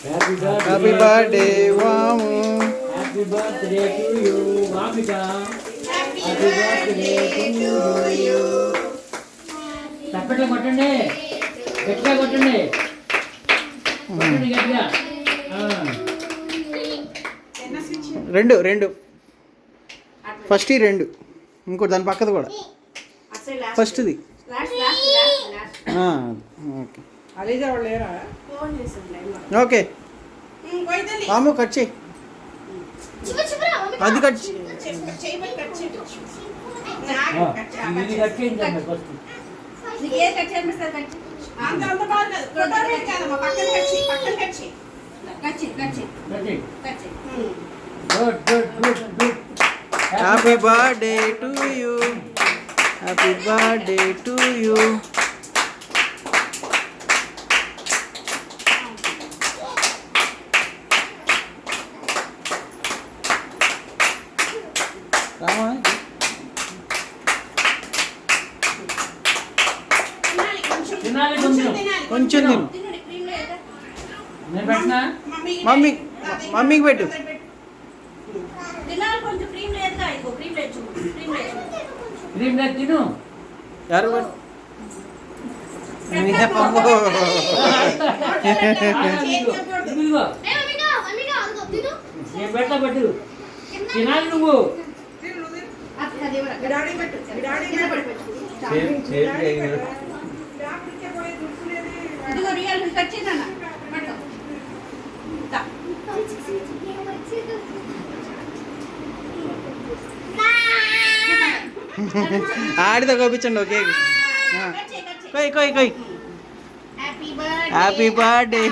Happy birthday Vamu. Happy birthday to you Vamika. Happy birthday to you. తప్పట్ల కొట్టండి, గట్టిగా కొట్టండి, కొట్టండి గట్టిగా. రెండు రెండు ఫస్ట్ ఈ రెండు, ఇంకోటి దాని పక్కది కూడా ఫస్ట్ది. ఓకే మాము కట్ చేయి, అది cut happy birthday to you, happy birthday to you. Rama కొంచెం తిను, మమ్మీ మమ్మీకి పెట్టు. తిను యారు పెడతా పెట్టు, తినాలి నువ్వు. ఆడితో కోపించండి. ఓకే కొయ్ కొయ్ కొయ్. Happy birthday.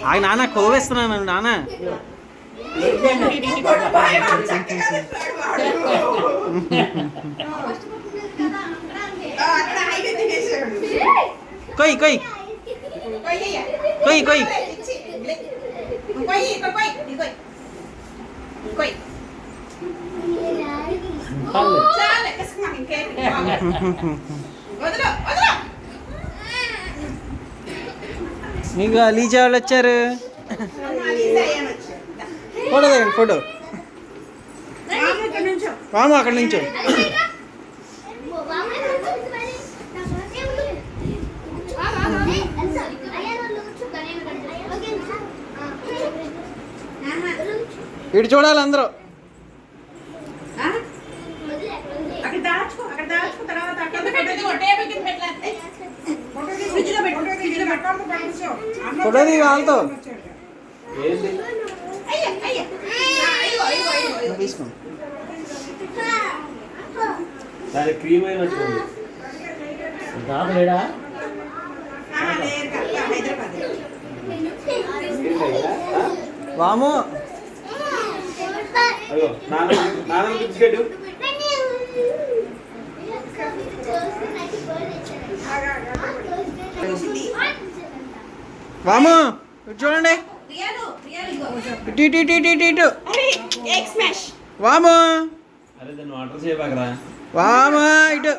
ఆగి నాన్న కోవేస్తున్నాను నాన్న. కొయ్ కొయ్ కొయ్ కొయ్. మీకు లీజా వాళ్ళు వచ్చారు. ఫోటో దిగండి, ఫోటో. మామ అక్కడ నుంచో. ఇటు చూడాలి అందరూ. ఫోటో దిగి వాళ్ళతో తీసుకోండి. వాము వాము ఇటు చూడండి. ఇటు వాము వాము ఇటు.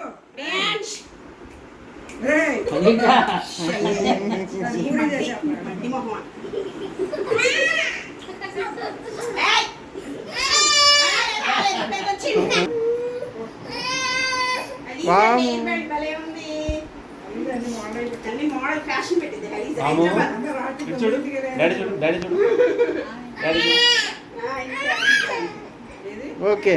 ఓకే.